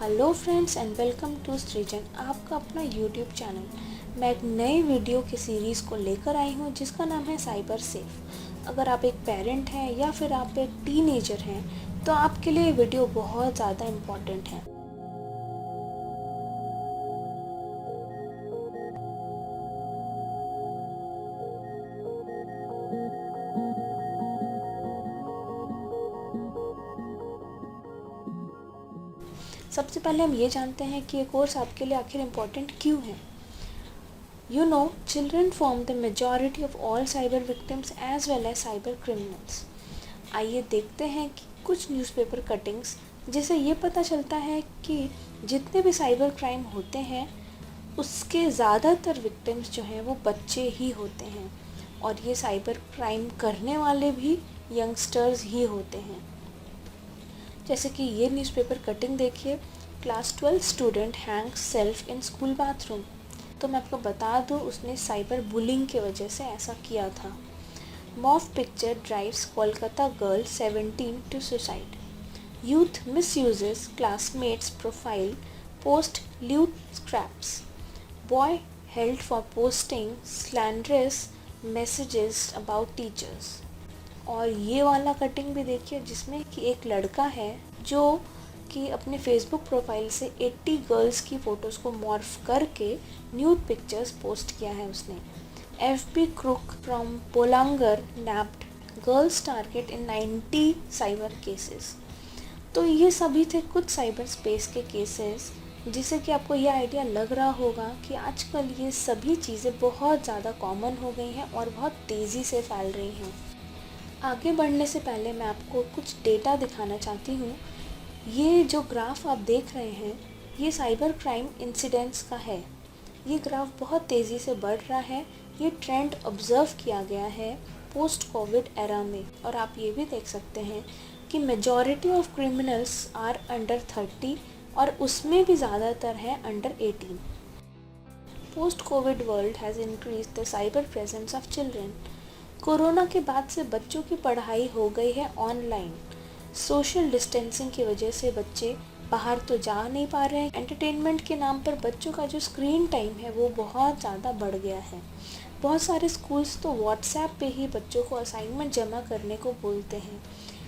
Hello friends and welcome to Srijan, आपका अपना YouTube channel. मैं एक नए वीडियो की सीरीज़ को लेकर आई हूँ जिसका नाम है साइबर सेफ। अगर आप एक पेरेंट हैं या फिर आप एक टीनेजर हैं तो आपके लिए ये वीडियो बहुत ज़्यादा इम्पॉर्टेंट है। सबसे पहले हम ये जानते हैं कि ये कोर्स आपके लिए आखिर इम्पॉर्टेंट क्यों है। Children form the majority of all cyber victims as well as cyber criminals. आइए देखते हैं कि कुछ न्यूज़पेपर कटिंग्स जिससे ये पता चलता है कि जितने भी साइबर क्राइम होते हैं उसके ज़्यादातर विक्टिम्स जो हैं वो बच्चे ही होते हैं, और ये साइबर क्राइम करने वाले भी यंगस्टर्स ही होते हैं। जैसे कि ये न्यूज़पेपर कटिंग देखिए, class 12 student Hanks self in school bathroom. तो मैं आपको बता दूँ, उसने साइबर बुलिंग की वजह से ऐसा किया था। Morph picture drives Kolkata girl 17 to suicide. Youth misuses classmates profile post lewd scraps. Boy held for posting slanderous messages about teachers. और ये वाला कटिंग भी देखिए जिसमें कि एक लड़का है जो कि अपने फेसबुक प्रोफाइल से 80 गर्ल्स की फ़ोटोज़ को मॉर्फ करके न्यूड पिक्चर्स पोस्ट किया है उसने। FB क्रूक फ्रॉम पोलांगर nabbed girls target in 90 cyber cases. तो ये सभी थे कुछ साइबर स्पेस के केसेस, जिससे कि आपको ये आइडिया लग रहा होगा कि आजकल ये सभी चीज़ें बहुत ज़्यादा कॉमन हो गई हैं और बहुत तेज़ी से फैल रही हैं। आगे बढ़ने से पहले मैं आपको कुछ डेटा दिखाना चाहती हूँ। ये जो ग्राफ आप देख रहे हैं ये साइबर क्राइम इंसिडेंट्स का है। ये ग्राफ बहुत तेज़ी से बढ़ रहा है। ये ट्रेंड ऑब्ज़र्व किया गया है पोस्ट कोविड एरा में, और आप ये भी देख सकते हैं कि majority of criminals are under 30 और उसमें भी ज़्यादातर है under 18। Post covid world has increase the cyber presence of children. Corona के बाद से बच्चों की पढ़ाई हो गई है ऑनलाइन। सोशल डिस्टेंसिंग की वजह से बच्चे बाहर तो जा नहीं पा रहे हैं। एंटरटेनमेंट के नाम पर बच्चों का जो स्क्रीन टाइम है वो बहुत ज़्यादा बढ़ गया है। बहुत सारे स्कूल्स तो व्हाट्सएप पे ही बच्चों को असाइनमेंट जमा करने को बोलते हैं।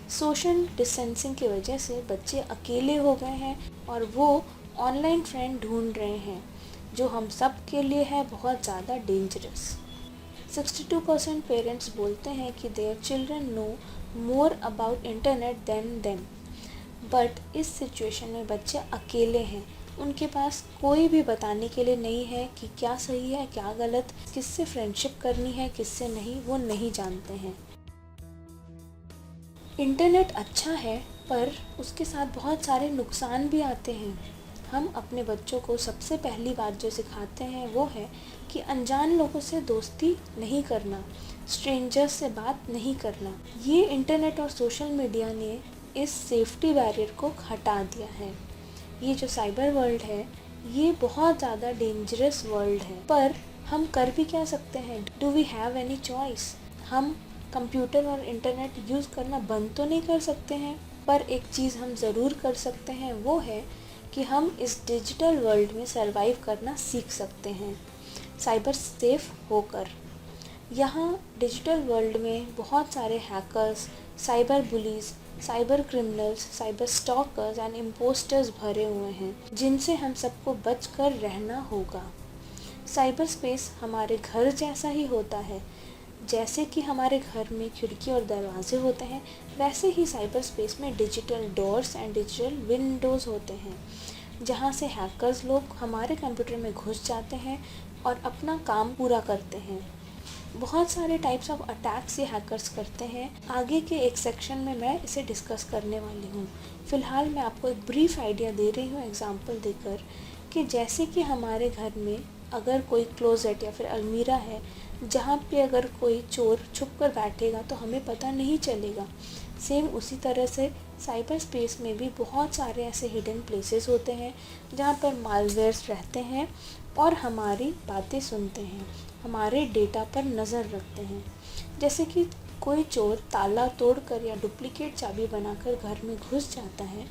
सोशल डिस्टेंसिंग की वजह से बच्चे अकेले हो गए हैं और वो ऑनलाइन फ्रेंड ढूंढ रहे हैं, जो हम सब के लिए है बहुत ज़्यादा डेंजरस। 62% पेरेंट्स बोलते हैं कि their children know more about internet than them. But इस सिचुएशन में बच्चे अकेले हैं। उनके पास कोई भी बताने के लिए नहीं है कि क्या सही है क्या गलत, किससे फ्रेंडशिप करनी है किससे नहीं, वो नहीं जानते हैं। इंटरनेट अच्छा है पर उसके साथ बहुत सारे नुकसान भी आते हैं। हम अपने बच्चों को सबसे पहली बात जो सिखाते हैं वो है कि अनजान लोगों से दोस्ती नहीं करना, स्ट्रेंजर्स से बात नहीं करना। ये इंटरनेट और सोशल मीडिया ने इस सेफ्टी बैरियर को हटा दिया है। ये जो साइबर वर्ल्ड है ये बहुत ज़्यादा डेंजरस वर्ल्ड है, पर हम कर भी क्या सकते हैं? Do we have any choice? हम कंप्यूटर और इंटरनेट यूज़ करना बंद तो नहीं कर सकते हैं, पर एक चीज़ हम ज़रूर कर सकते हैं, वो है कि हम इस डिजिटल वर्ल्ड में सरवाइव करना सीख सकते हैं साइबर सेफ होकर। यहाँ डिजिटल वर्ल्ड में बहुत सारे hackers, cyber bullies, cyber criminals, cyber stalkers and impostors भरे हुए हैं, जिनसे हम सबको बचकर रहना होगा। साइबर स्पेस हमारे घर जैसा ही होता है। जैसे कि हमारे घर में खिड़की और दरवाजे होते हैं, वैसे ही साइबर स्पेस में digital doors and digital Windows होते हैं, जहाँ से हैकर्स लोग हमारे कंप्यूटर में घुस जाते हैं और अपना काम पूरा करते हैं। बहुत सारे टाइप्स ऑफ अटैक्स ये हैकर्स करते हैं। आगे के एक सेक्शन में मैं इसे डिस्कस करने वाली हूँ। फ़िलहाल मैं आपको एक ब्रीफ आइडिया दे रही हूँ एग्जांपल देकर, कि जैसे कि हमारे घर में अगर कोई क्लोजेट या फिर अलमीरा है जहाँ पे अगर कोई चोर छुप कर बैठेगा तो हमें पता नहीं चलेगा। सेम उसी तरह से साइबर स्पेस में भी बहुत सारे ऐसे हिडन प्लेसेस होते हैं जहाँ पर मालवेयर्स रहते हैं और हमारी बातें सुनते हैं, हमारे डेटा पर नज़र रखते हैं। जैसे कि कोई चोर ताला तोड़कर या डुप्लीकेट चाबी बनाकर घर में घुस जाता है,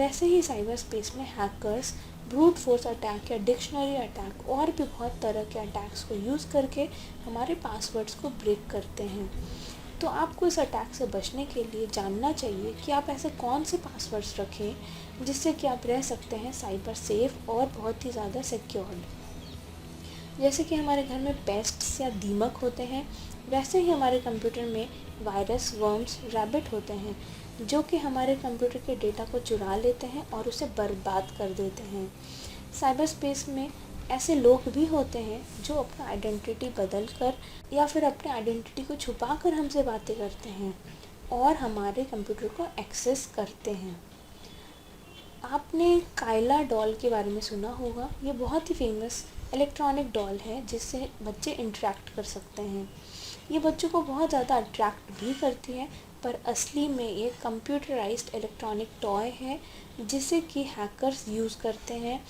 वैसे ही साइबर स्पेस में हैकर्स ब्रूट फोर्स अटैक या डिक्शनरी अटैक और भी बहुत तरह के अटैक्स को यूज़ करके हमारे पासवर्ड्स को ब्रेक करते हैं। तो आपको इस अटैक से बचने के लिए जानना चाहिए कि आप ऐसे कौन से पासवर्ड्स रखें जिससे कि आप रह सकते हैं साइबर सेफ और बहुत ही ज़्यादा सिक्योर्ड। जैसे कि हमारे घर में पेस्ट्स या दीमक होते हैं, वैसे ही हमारे कंप्यूटर में वायरस, वर्म्स, रैबिट होते हैं जो कि हमारे कंप्यूटर के डेटा को चुरा लेते हैं और उसे बर्बाद कर देते हैं। साइबर स्पेस में ऐसे लोग भी होते हैं जो अपना आइडेंटिटी बदल कर या फिर अपने आइडेंटिटी को छुपा कर हमसे बातें करते हैं और हमारे कंप्यूटर को एक्सेस करते हैं। आपने काइला डॉल के बारे में सुना होगा। ये बहुत ही फेमस इलेक्ट्रॉनिक डॉल है जिससे बच्चे इंटरेक्ट कर सकते हैं। ये बच्चों को बहुत ज़्यादा अट्रैक्ट भी करती है, पर असली में ये कंप्यूटराइज्ड इलेक्ट्रॉनिक टॉय है जिसे कि हैकर्स यूज़ करते हैं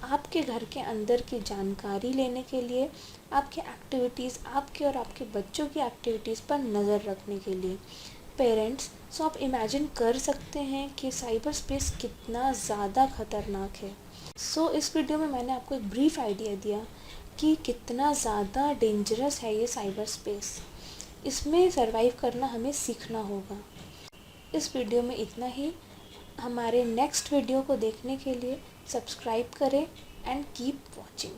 आपके घर के अंदर की जानकारी लेने के लिए, आपके एक्टिविटीज़, आपके और आपके बच्चों की एक्टिविटीज़ पर नज़र रखने के लिए। पेरेंट्स, सो आप इमेजिन कर सकते हैं कि साइबर स्पेस कितना ज़्यादा ख़तरनाक है। सो इस वीडियो में मैंने आपको एक ब्रीफ आइडिया दिया कि कितना ज़्यादा डेंजरस है ये साइबर स्पेस। इसमें सरवाइव करना हमें सीखना होगा। इस वीडियो में इतना ही। हमारे नेक्स्ट वीडियो को देखने के लिए सब्सक्राइब करें एंड कीप वॉचिंग।